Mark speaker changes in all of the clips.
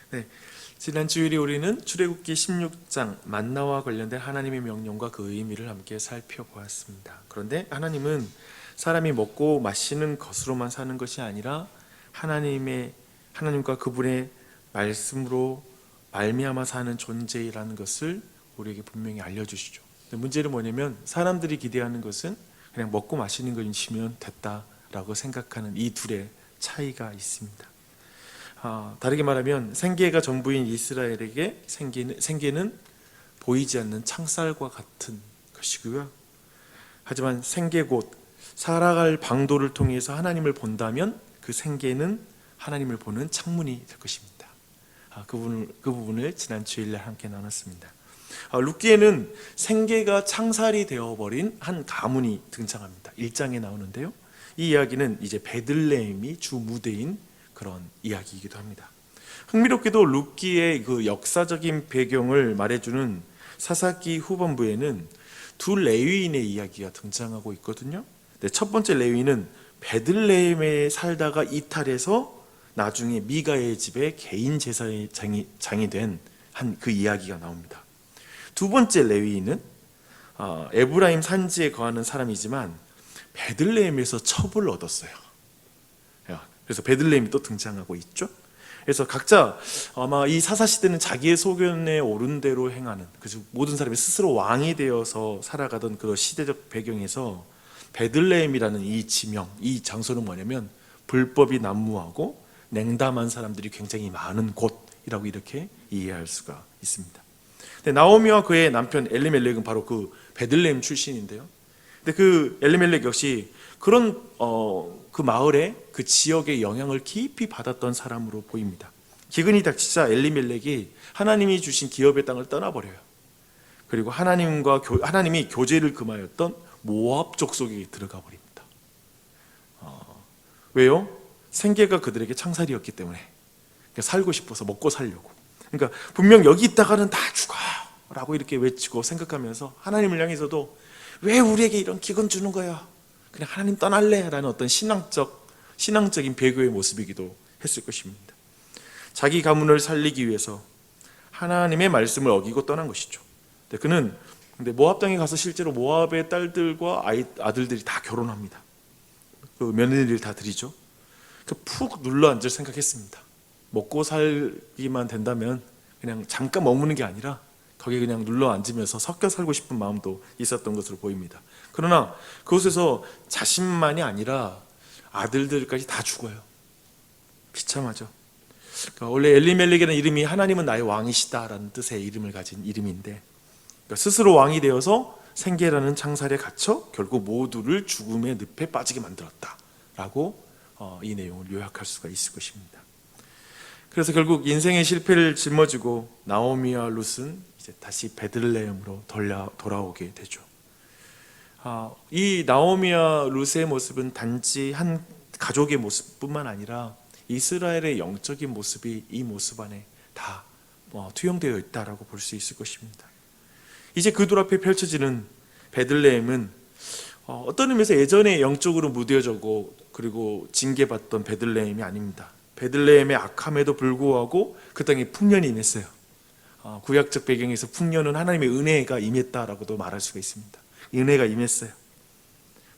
Speaker 1: 네, 지난 주일에 우리는 출애굽기 16장 만나와 관련된 하나님의 명령과 그 의미를 함께 살펴보았습니다. 그런데 하나님은 사람이 먹고 마시는 것으로만 사는 것이 아니라 하나님과 그분의 말씀으로 말미암아 사는 존재라는 것을 우리에게 분명히 알려주시죠. 문제는 뭐냐면 사람들이 기대하는 것은 그냥 먹고 마시는 것이면 됐다라고 생각하는 이 둘의 차이가 있습니다. 다르게 말하면 생계가 전부인 이스라엘에게 생계는 보이지 않는 창살과 같은 것이고요. 하지만 생계 곧 살아갈 방도를 통해서 하나님을 본다면 그 생계는 하나님을 보는 창문이 될 것입니다. 그 부분을 지난 주일날 함께 나눴습니다. 룻기에는 생계가 창살이 되어버린 한 가문이 등장합니다. 1장에 나오는데요. 이 이야기는 이제 베들레헴이 주 무대인 그런 이야기이기도 합니다. 흥미롭게도 룻기의 그 역사적인 배경을 말해주는 사사기 후반부에는 두 레위인의 이야기가 등장하고 있거든요. 첫 번째 레위인은 베들레헴에 살다가 이탈해서 나중에 미가의 집에 개인 제사장이 된 한 그 이야기가 나옵니다. 두 번째 레위인은 에브라임 산지에 거하는 사람이지만 베들레헴에서 첩을 얻었어요. 그래서 베들레헴이 또 등장하고 있죠. 그래서 각자 아마 이 사사시대는 자기의 소견에 옳은 대로 행하는, 그래서 모든 사람이 스스로 왕이 되어서 살아가던 그런 시대적 배경에서 베들레헴이라는 이 지명, 이 장소는 뭐냐면 불법이 난무하고 냉담한 사람들이 굉장히 많은 곳이라고 이렇게 이해할 수가 있습니다. 근데 나오미와 그의 남편 엘리멜렉은 바로 그 베들레헴 출신인데요. 근데 그 엘리멜렉 역시 그런 그 마을에 그 지역의 영향을 깊이 받았던 사람으로 보입니다. 기근이 닥치자 엘리멜렉이 하나님이 주신 기업의 땅을 떠나버려요. 그리고 하나님이 교제를 금하였던 모압 족속에 들어가 버립니다. 왜요? 생계가 그들에게 창살이었기 때문에 살고 싶어서 먹고 살려고. 그러니까 분명 여기 있다가는 다 죽어라고 이렇게 외치고 생각하면서 하나님을 향해서도 왜 우리에게 이런 기근 주는 거야? 그냥 하나님 떠날래? 라는 어떤 신앙적인 배교의 모습이기도 했을 것입니다. 자기 가문을 살리기 위해서 하나님의 말씀을 어기고 떠난 것이죠. 그는 모압 땅에 가서 실제로 모압의 딸들과 아들들이 다 결혼합니다. 그 며느리를 다 드리죠. 푹 눌러 앉을 생각했습니다. 먹고 살기만 된다면 그냥 잠깐 머무는 게 아니라 거기에 그냥 눌러 앉으면서 섞여 살고 싶은 마음도 있었던 것으로 보입니다. 그러나 그곳에서 자신만이 아니라 아들들까지 다 죽어요. 비참하죠. 그러니까 원래 엘리멜렉이라는 이름이 하나님은 나의 왕이시다라는 뜻의 이름을 가진 이름인데, 그러니까 스스로 왕이 되어서 생계라는 창살에 갇혀 결국 모두를 죽음의 늪에 빠지게 만들었다라고 이 내용을 요약할 수가 있을 것입니다. 그래서 결국 인생의 실패를 짊어지고 나오미와 룻은 이제 다시 베들레헴으로 돌아오게 되죠. 이 나오미와 룻의 모습은 단지 한 가족의 모습뿐만 아니라 이스라엘의 영적인 모습이 이 모습 안에 다 투영되어 있다라고 볼 수 있을 것입니다. 이제 그 둘 앞에 펼쳐지는 베들레헴은 어떤 의미에서 예전에 영적으로 무뎌지고 그리고 징계받던 베들레헴이 아닙니다. 베들레헴의 악함에도 불구하고 그 땅에 풍년이 임했어요. 구약적 배경에서 풍년은 하나님의 은혜가 임했다라고도 말할 수가 있습니다. 은혜가 임했어요.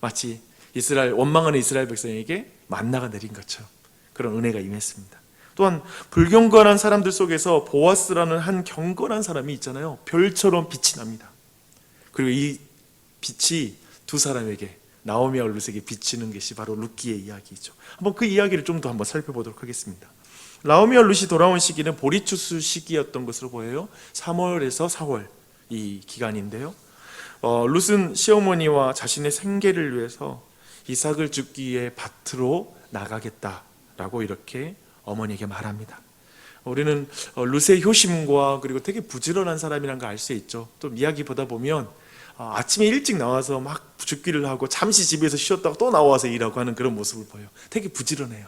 Speaker 1: 마치 원망하는 이스라엘 백성에게 만나가 내린 것처럼 그런 은혜가 임했습니다. 또한 불경건한 사람들 속에서 보아스라는 한 경건한 사람이 있잖아요. 별처럼 빛이 납니다. 그리고 이 빛이 두 사람에게, 나오미와 룻에게 비치는 것이 바로 룻기의 이야기죠. 한번 그 이야기를 좀 더 한번 살펴보도록 하겠습니다. 나오미와 룻이 돌아온 시기는 보리추수 시기였던 것으로 보여요. 3월에서 4월 이 기간인데요. 룻은 시어머니와 자신의 생계를 위해서 이삭을 죽기 위해 밭으로 나가겠다라고 이렇게 어머니에게 말합니다. 우리는 룻의 효심과 그리고 되게 부지런한 사람이라는 걸 알 수 있죠. 또 이야기 보다 보면 아침에 일찍 나와서 막 죽기를 하고 잠시 집에서 쉬었다가 또 나와서 일하고 하는 그런 모습을 보여요. 되게 부지런해요.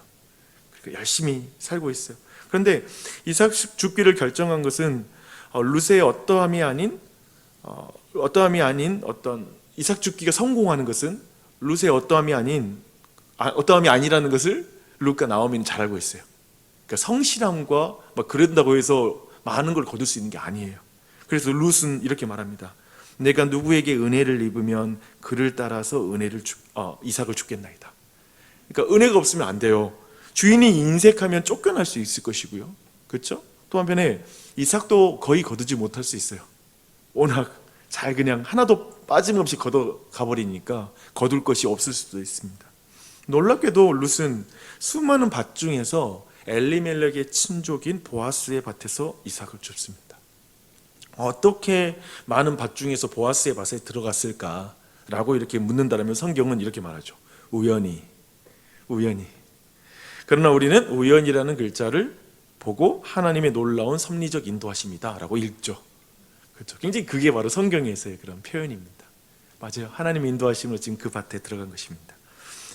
Speaker 1: 그리고 열심히 살고 있어요. 그런데 이삭 죽기를 결정한 것은 룻의 어떠함이 아닌 어떤 이삭 죽기가 성공하는 것은 룻의 어떠함이 아니라는 것을 룻과 나오미는 잘 알고 있어요. 그러니까 성실함과 막 그런다고 해서 많은 걸 거둘 수 있는 게 아니에요. 그래서 룻은 이렇게 말합니다. 내가 누구에게 은혜를 입으면 그를 따라서 이삭을 줍겠나이다. 그러니까 은혜가 없으면 안 돼요. 주인이 인색하면 쫓겨날 수 있을 것이고요. 그렇죠? 또 한편에 이삭도 거의 거두지 못할 수 있어요. 워낙 잘 그냥 하나도 빠짐없이 걷어 가버리니까 거둘 것이 없을 수도 있습니다. 놀랍게도 룻은 수많은 밭 중에서 엘리멜렉의 친족인 보아스의 밭에서 이삭을 줍습니다. 어떻게 많은 밭 중에서 보아스의 밭에 들어갔을까라고 이렇게 묻는다면 성경은 이렇게 말하죠. 우연히. 그러나 우리는 우연이라는 글자를 보고 하나님의 놀라운 섭리적 인도하심이다라고 읽죠. 그렇죠. 굉장히 그게 바로 성경에서의 그런 표현입니다. 맞아요. 하나님의 인도하심으로 지금 그 밭에 들어간 것입니다.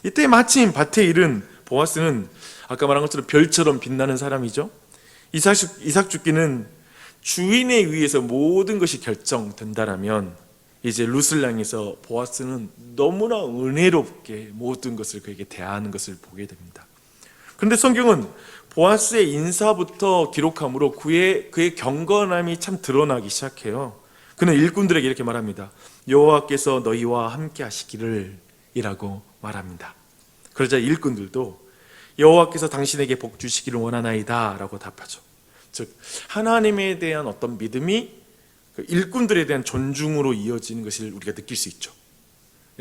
Speaker 1: 이때 마침 밭에 이른 보아스는 아까 말한 것처럼 별처럼 빛나는 사람이죠. 이삭 죽기는 주인에 의해서 모든 것이 결정된다라면 이제 룻을 향해서 보아스는 너무나 은혜롭게 모든 것을 그에게 대하는 것을 보게 됩니다. 그런데 성경은 보아스의 인사부터 기록함으로 그의 경건함이 참 드러나기 시작해요. 그는 일꾼들에게 이렇게 말합니다. 여호와께서 너희와 함께 하시기를 이라고 말합니다. 그러자 일꾼들도 여호와께서 당신에게 복 주시기를 원하나이다 라고 답하죠. 즉 하나님에 대한 어떤 믿음이 일꾼들에 대한 존중으로 이어지는 것을 우리가 느낄 수 있죠.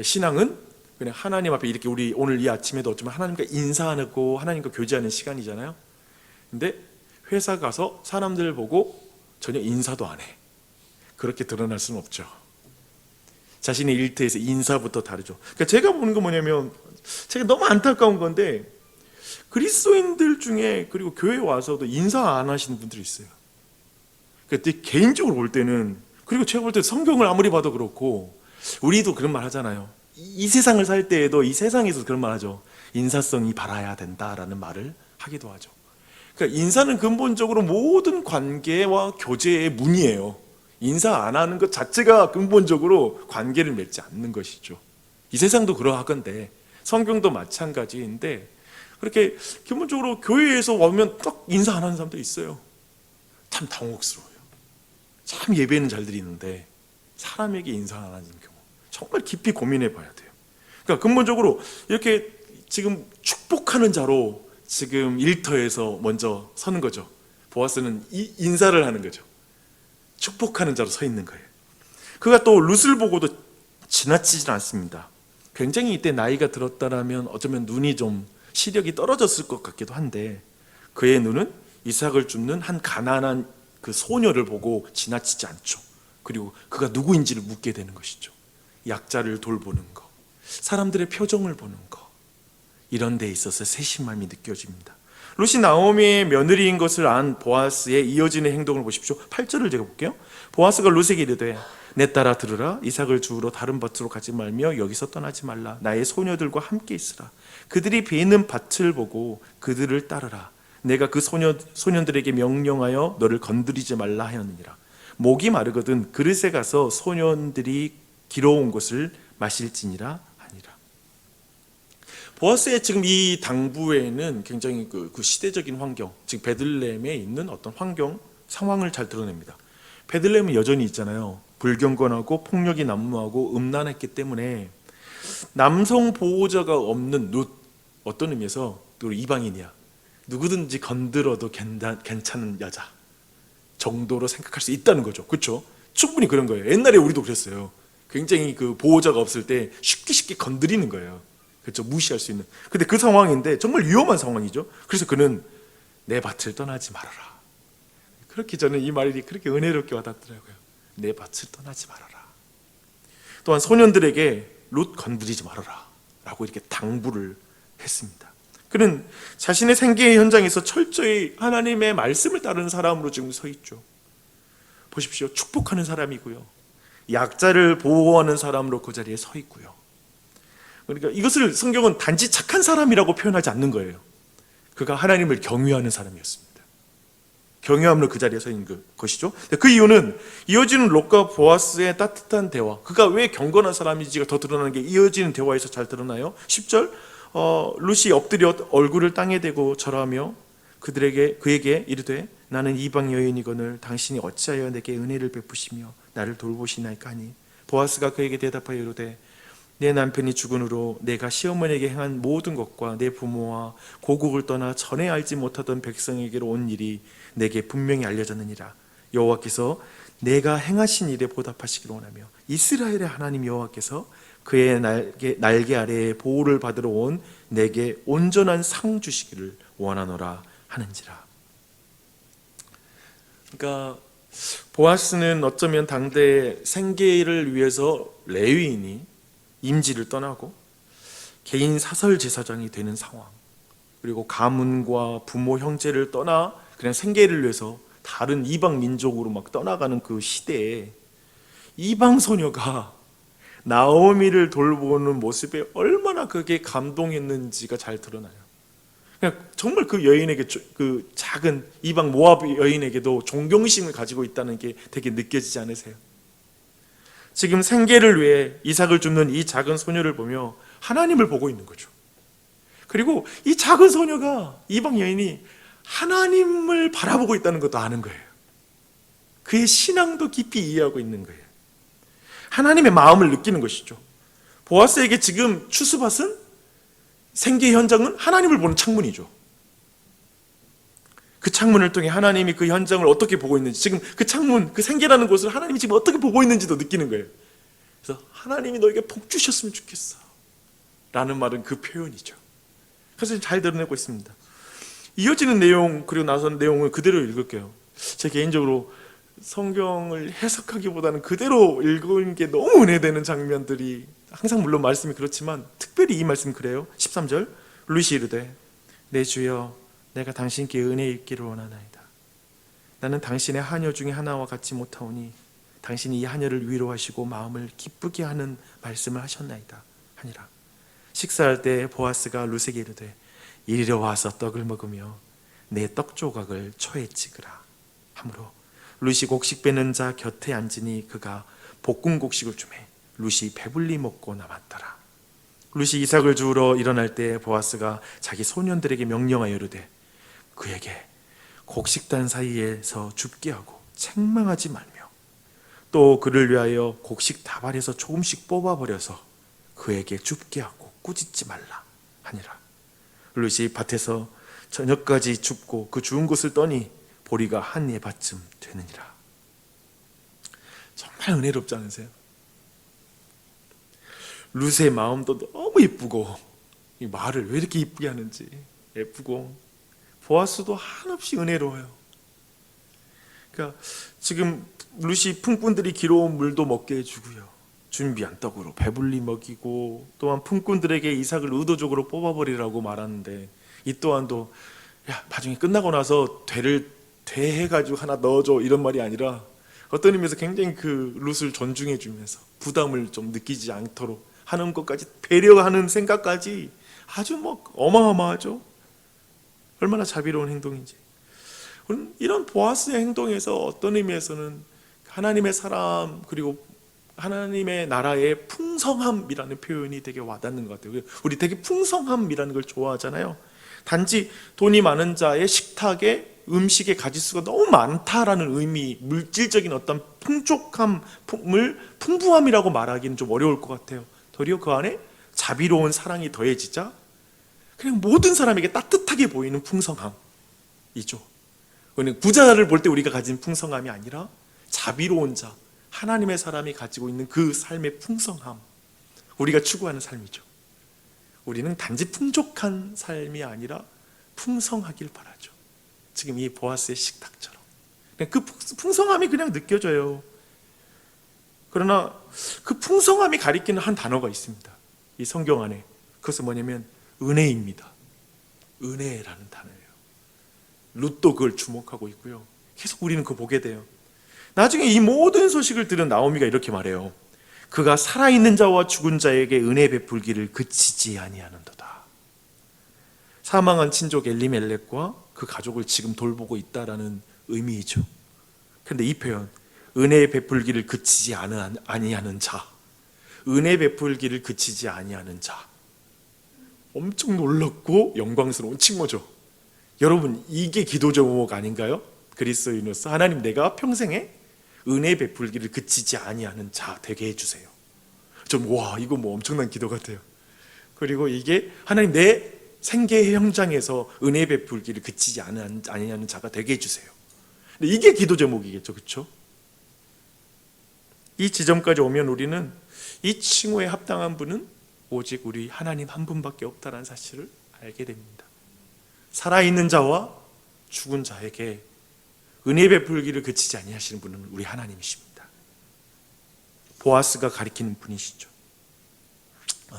Speaker 1: 신앙은 그냥 하나님 앞에 이렇게 우리 오늘 이 아침에도 어쩌면 하나님과 인사하고 하나님과 교제하는 시간이잖아요. 근데 회사 가서 사람들 보고 전혀 인사도 안 해. 그렇게 드러날 수는 없죠. 자신의 일터에서 인사부터 다르죠. 그러니까 제가 보는 건 뭐냐면 제가 너무 안타까운 건데 그리스도인들 중에 그리고 교회 와서도 인사 안 하시는 분들이 있어요. 그때 개인적으로 볼 때는 그리고 제가 볼 때 성경을 아무리 봐도 그렇고 우리도 그런 말 하잖아요. 이 세상을 살 때에도 이 세상에서 그런 말 하죠. 인사성이 바라야 된다라는 말을 하기도 하죠. 그러니까 인사는 근본적으로 모든 관계와 교제의 문이에요. 인사 안 하는 것 자체가 근본적으로 관계를 맺지 않는 것이죠. 이 세상도 그러하건대 성경도 마찬가지인데 그렇게 기본적으로 교회에서 오면 딱 인사 안 하는 사람도 있어요. 참 당혹스러워요. 참 예배는 잘 드리는데 사람에게 인사 안 하는 경우 정말 깊이 고민해 봐야 돼요. 그러니까 근본적으로 이렇게 지금 축복하는 자로 지금 일터에서 먼저 서는 거죠. 보아스는 인사를 하는 거죠. 축복하는 자로 서 있는 거예요. 그가 또 룻을 보고도 지나치진 않습니다. 굉장히 이때 나이가 들었다라면 어쩌면 눈이 좀 시력이 떨어졌을 것 같기도 한데 그의 눈은 이삭을 줍는 한 가난한 그 소녀를 보고 지나치지 않죠. 그리고 그가 누구인지를 묻게 되는 것이죠. 약자를 돌보는 거, 사람들의 표정을 보는 거, 이런 데 있어서 세심함이 느껴집니다. 룻이 나오미의 며느리인 것을 안 보아스의 이어지는 행동을 보십시오. 8절을 제가 볼게요. 보아스가 룻에게 이르되 내 딸아 들으라. 이삭을 주우러 다른 밭으로 가지 말며 여기서 떠나지 말라. 나의 소녀들과 함께 있으라. 그들이 베는 밭을 보고 그들을 따르라. 내가 그 소년들에게 명령하여 너를 건드리지 말라 하였느니라. 목이 마르거든 그릇에 가서 소년들이 길어온 것을 마실지니라 하니라. 보아스의 지금 이 당부에는 굉장히 그 시대적인 환경, 즉 베들레헴에 있는 어떤 환경, 상황을 잘 드러냅니다. 베들레헴은 여전히 있잖아요. 불경건하고 폭력이 난무하고 음란했기 때문에 남성 보호자가 없는 룻, 어떤 의미에서 또 이방인이야. 누구든지 건드려도 괜찮은 여자 정도로 생각할 수 있다는 거죠. 그렇죠? 충분히 그런 거예요. 옛날에 우리도 그랬어요. 굉장히 그 보호자가 없을 때 쉽게 건드리는 거예요. 그렇죠? 무시할 수 있는. 근데 그 상황인데 정말 위험한 상황이죠. 그래서 그는 내 밭을 떠나지 말아라. 그렇게 저는 이 말이 그렇게 은혜롭게 와닿더라고요. 내 밭을 떠나지 말아라. 또한 소년들에게 룻 건드리지 말아라 라고 이렇게 당부를 했습니다. 그는 자신의 생계의 현장에서 철저히 하나님의 말씀을 따르는 사람으로 지금 서 있죠. 보십시오. 축복하는 사람이고요. 약자를 보호하는 사람으로 그 자리에 서 있고요. 그러니까 이것을 성경은 단지 착한 사람이라고 표현하지 않는 거예요. 그가 하나님을 경외하는 사람이었습니다. 경외함으로 그 자리에 서 있는 것이죠. 그 이유는 이어지는 롯과 보아스의 따뜻한 대화, 그가 왜 경건한 사람인지가 더 드러나는 게 이어지는 대화에서 잘 드러나요. 10절 룻이 엎드려 얼굴을 땅에 대고 절하며 그에게 이르되 나는 이방 여인이거늘 당신이 어찌하여 내게 은혜를 베푸시며 나를 돌보시나이까 하니 보아스가 그에게 대답하여 이르되 내 남편이 죽은 후로 내가 시어머니에게 행한 모든 것과 내 부모와 고국을 떠나 전에 알지 못하던 백성에게로 온 일이 내게 분명히 알려졌느니라. 여호와께서 내가 행하신 일에 보답하시기를 원하며 이스라엘의 하나님 여호와께서 그의 날개 아래에 보호를 받으러 온 내게 온전한 상 주시기를 원하노라 하는지라. 그러니까 보아스는 어쩌면 당대 생계를 위해서 레위인이 임지를 떠나고 개인 사설 제사장이 되는 상황, 그리고 가문과 부모 형제를 떠나 그냥 생계를 위해서 다른 이방 민족으로 막 떠나가는 그 시대에 이방 소녀가 나오미를 돌보는 모습에 얼마나 그게 감동했는지가 잘 드러나요. 그냥 정말 그 여인에게, 그 작은 이방 모압 여인에게도 존경심을 가지고 있다는 게 되게 느껴지지 않으세요? 지금 생계를 위해 이삭을 줍는 이 작은 소녀를 보며 하나님을 보고 있는 거죠. 그리고 이 작은 소녀가, 이방 여인이 하나님을 바라보고 있다는 것도 아는 거예요. 그의 신앙도 깊이 이해하고 있는 거예요. 하나님의 마음을 느끼는 것이죠. 보아스에게 지금 추수밭은, 생계 현장은 하나님을 보는 창문이죠. 그 창문을 통해 하나님이 그 현장을 어떻게 보고 있는지, 지금 그 창문, 그 생계라는 곳을 하나님이 지금 어떻게 보고 있는지도 느끼는 거예요. 그래서 하나님이 너에게 복 주셨으면 좋겠어 라는 말은 그 표현이죠. 그래서 잘 드러내고 있습니다. 이어지는 내용, 그리고 나서 내용을 그대로 읽을게요. 제 개인적으로 성경을 해석하기보다는 그대로 읽은 게 너무 은혜되는 장면들이, 항상 물론 말씀이 그렇지만 특별히 이 말씀 그래요. 13절 루시 이르되 내 주여 내가 당신께 은혜 있기를 원하나이다. 나는 당신의 하녀 중에 하나와 같이 못하오니 당신이 이 하녀를 위로하시고 마음을 기쁘게 하는 말씀을 하셨나이다 하니라. 식사할 때 보아스가 룻에게 이르되 이리로 와서 떡을 먹으며 내 떡 조각을 초에 찍으라 하므로 룻이 곡식 빼는 자 곁에 앉으니 그가 볶은 곡식을 주매 룻이 배불리 먹고 남았더라. 룻이 이삭을 주우러 일어날 때 보아스가 자기 소년들에게 명령하여 이르되 그에게 곡식단 사이에서 줍게 하고 책망하지 말며 또 그를 위하여 곡식 다발에서 조금씩 뽑아버려서 그에게 줍게 하고 꾸짖지 말라 하니라. 룻이 밭에서 저녁까지 줍고 그 주운 것을 떠니 보리가 한 에바쯤 되느니라. 정말 은혜롭지 않으세요? 룻의 마음도 너무 이쁘고, 이 말을 왜 이렇게 이쁘게 하는지 예쁘고, 보아스도 한없이 은혜로워요. 그러니까 지금 룻이 품꾼들이 길어온 물도 먹게 해주고요, 준비한 떡으로 배불리 먹이고, 또한 품꾼들에게 이삭을 의도적으로 뽑아버리라고 말하는데, 이 또한도 야 나중에 끝나고 나서 대해가지고 하나 넣어줘 이런 말이 아니라 어떤 의미에서 굉장히 그 룻을 존중해 주면서 부담을 좀 느끼지 않도록 하는 것까지, 배려하는 생각까지 아주 어마어마하죠. 얼마나 자비로운 행동인지. 이런 보아스의 행동에서 어떤 의미에서는 하나님의 사람, 그리고 하나님의 나라의 풍성함이라는 표현이 되게 와닿는 것 같아요. 우리 되게 풍성함이라는 걸 좋아하잖아요. 단지 돈이 많은 자의 식탁에 음식의 가짓수가 너무 많다라는 의미, 물질적인 어떤 풍족함을 풍부함이라고 말하기는 좀 어려울 것 같아요. 도리어 그 안에 자비로운 사랑이 더해지자 그냥 모든 사람에게 따뜻하게 보이는 풍성함이죠. 부자를 볼 때 우리가 가진 풍성함이 아니라 자비로운 자, 하나님의 사람이 가지고 있는 그 삶의 풍성함, 우리가 추구하는 삶이죠. 우리는 단지 풍족한 삶이 아니라 풍성하길 바라죠. 지금 이 보아스의 식탁처럼 그 풍성함이 그냥 느껴져요. 그러나 그 풍성함이 가리키는 한 단어가 있습니다. 이 성경 안에. 그것은 뭐냐면 은혜입니다. 은혜라는 단어예요. 룻도 그걸 주목하고 있고요. 계속 우리는 그거 보게 돼요. 나중에 이 모든 소식을 들은 나오미가 이렇게 말해요. 그가 살아있는 자와 죽은 자에게 은혜 베풀기를 그치지 아니하는도다. 사망한 친족 엘리멜렉과 그 가족을 지금 돌보고 있다라는 의미이죠. 그런데 이 표현, 은혜 베풀기를 그치지 아니하는 자, 은혜 베풀기를 그치지 아니하는 자, 엄청 놀랍고 영광스러운 칭호죠. 여러분, 이게 기도 제목 아닌가요? 그리스도인으로서 하나님, 내가 평생에 은혜 베풀기를 그치지 아니하는 자 되게 해주세요. 와, 이거 뭐 엄청난 기도 같아요. 그리고 이게 하나님, 내 생계 현장에서 은혜 베풀기를 그치지 아니하는 자가 되게 해주세요. 근데 이게 기도 제목이겠죠, 그렇죠? 이 지점까지 오면 우리는 이 칭호에 합당한 분은 오직 우리 하나님 한 분밖에 없다는 사실을 알게 됩니다. 살아있는 자와 죽은 자에게 은혜 베풀기를 그치지 아니하시는 분은 우리 하나님이십니다. 보아스가 가리키는 분이시죠.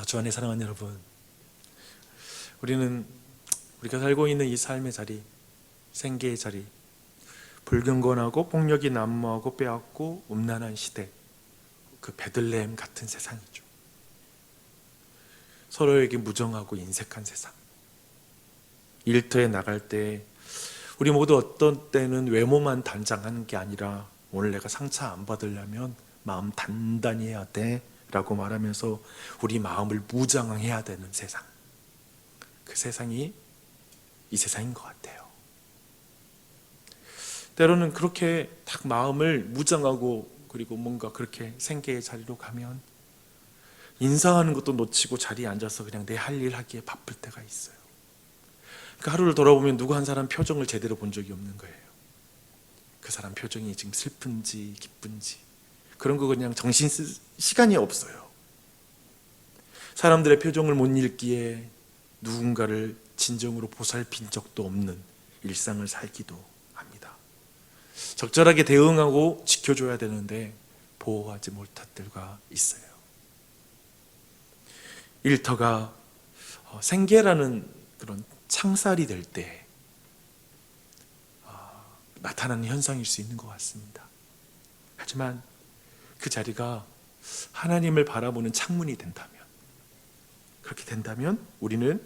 Speaker 1: 주 안에 사랑하는 여러분, 우리가 살고 있는 이 삶의 자리, 생계의 자리, 불경건하고 폭력이 난무하고 빼앗고 음란한 시대, 그 베들레헴 같은 세상이죠. 서로에게 무정하고 인색한 세상. 일터에 나갈 때 우리 모두 어떤 때는 외모만 단장하는 게 아니라, 오늘 내가 상처 안 받으려면 마음 단단히 해야 돼 라고 말하면서 우리 마음을 무장해야 되는 세상, 그 세상이 이 세상인 것 같아요. 때로는 그렇게 딱 마음을 무장하고 그리고 뭔가 그렇게 생계의 자리로 가면 인사하는 것도 놓치고 자리에 앉아서 그냥 내 할 일 하기에 바쁠 때가 있어요. 그 하루를 돌아보면 누구 한 사람 표정을 제대로 본 적이 없는 거예요. 그 사람 표정이 지금 슬픈지 기쁜지 그런 거 그냥 정신 쓸 시간이 없어요. 사람들의 표정을 못 읽기에 누군가를 진정으로 보살핀 적도 없는 일상을 살기도 합니다. 적절하게 대응하고 지켜줘야 되는데 보호하지 못할 때가 있어요. 일터가 생계라는 그런 창살이 될 때 나타나는 현상일 수 있는 것 같습니다. 하지만 그 자리가 하나님을 바라보는 창문이 된다면, 그렇게 된다면 우리는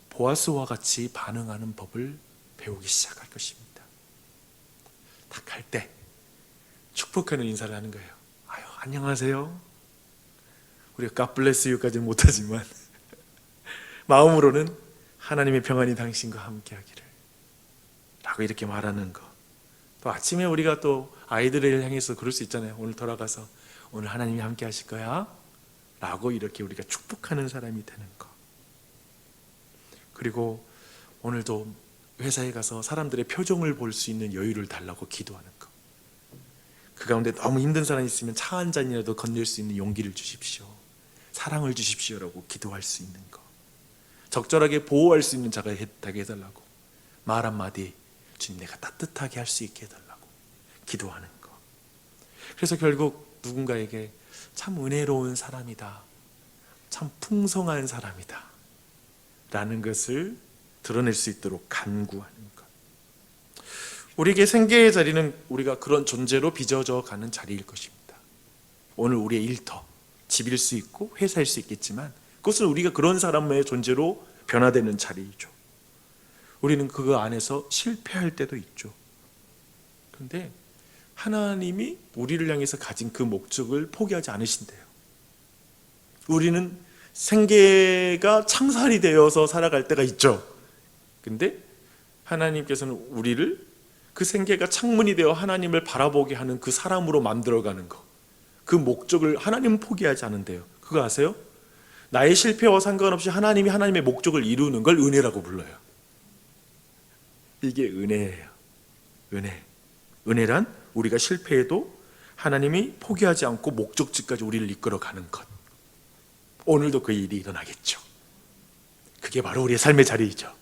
Speaker 1: 보아스와 같이 반응하는 법을 배우기 시작할 것입니다. 딱 갈 때 축복하는 인사를 하는 거예요. 아유, 안녕하세요. 우리가 God bless you까지는 못하지만 마음으로는 하나님의 평안이 당신과 함께 하기를 라고 이렇게 말하는 거. 또 아침에 우리가 또 아이들을 향해서 그럴 수 있잖아요. 오늘 돌아가서 오늘 하나님이 함께 하실 거야 라고 이렇게 우리가 축복하는 사람이 되는 거. 그리고 오늘도 회사에 가서 사람들의 표정을 볼 수 있는 여유를 달라고 기도하는 거. 그 가운데 너무 힘든 사람이 있으면 차 한 잔이라도 건넬 수 있는 용기를 주십시오, 사랑을 주십시오라고 기도할 수 있는 거. 적절하게 보호할 수 있는 자가 되게 해달라고, 말 한마디 주님 내가 따뜻하게 할 수 있게 해달라고 기도하는 거. 그래서 결국 누군가에게 참 은혜로운 사람이다, 참 풍성한 사람이다 라는 것을 드러낼 수 있도록 간구하는 것. 우리에게 생계의 자리는 우리가 그런 존재로 빚어져 가는 자리일 것입니다. 오늘 우리의 일터, 집일 수 있고 회사일 수 있겠지만 그것은 우리가 그런 사람의 존재로 변화되는 자리이죠. 우리는 그 안에서 실패할 때도 있죠. 그런데 하나님이 우리를 향해서 가진 그 목적을 포기하지 않으신대요. 우리는 생계가 창살이 되어서 살아갈 때가 있죠. 근데 하나님께서는 우리를 그 생계가 창문이 되어 하나님을 바라보게 하는 그 사람으로 만들어가는 거, 그 목적을 하나님은 포기하지 않은대요. 그거 아세요? 나의 실패와 상관없이 하나님이 하나님의 목적을 이루는 걸 은혜라고 불러요. 이게 은혜예요. 은혜란 우리가 실패해도 하나님이 포기하지 않고 목적지까지 우리를 이끌어가는 것. 오늘도 그 일이 일어나겠죠. 그게 바로 우리의 삶의 자리이죠.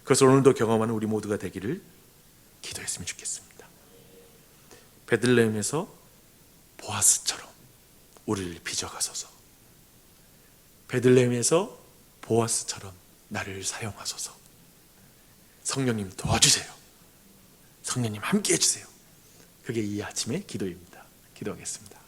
Speaker 1: 그래서 오늘도 경험하는 우리 모두가 되기를 기도했으면 좋겠습니다. 베들레헴에서 보아스처럼 우리를 빚어가소서. 베들레헴에서 보아스처럼 나를 사용하소서. 성령님 도와주세요. 성령님 함께 해주세요. 그게 이 아침의 기도입니다. 기도하겠습니다.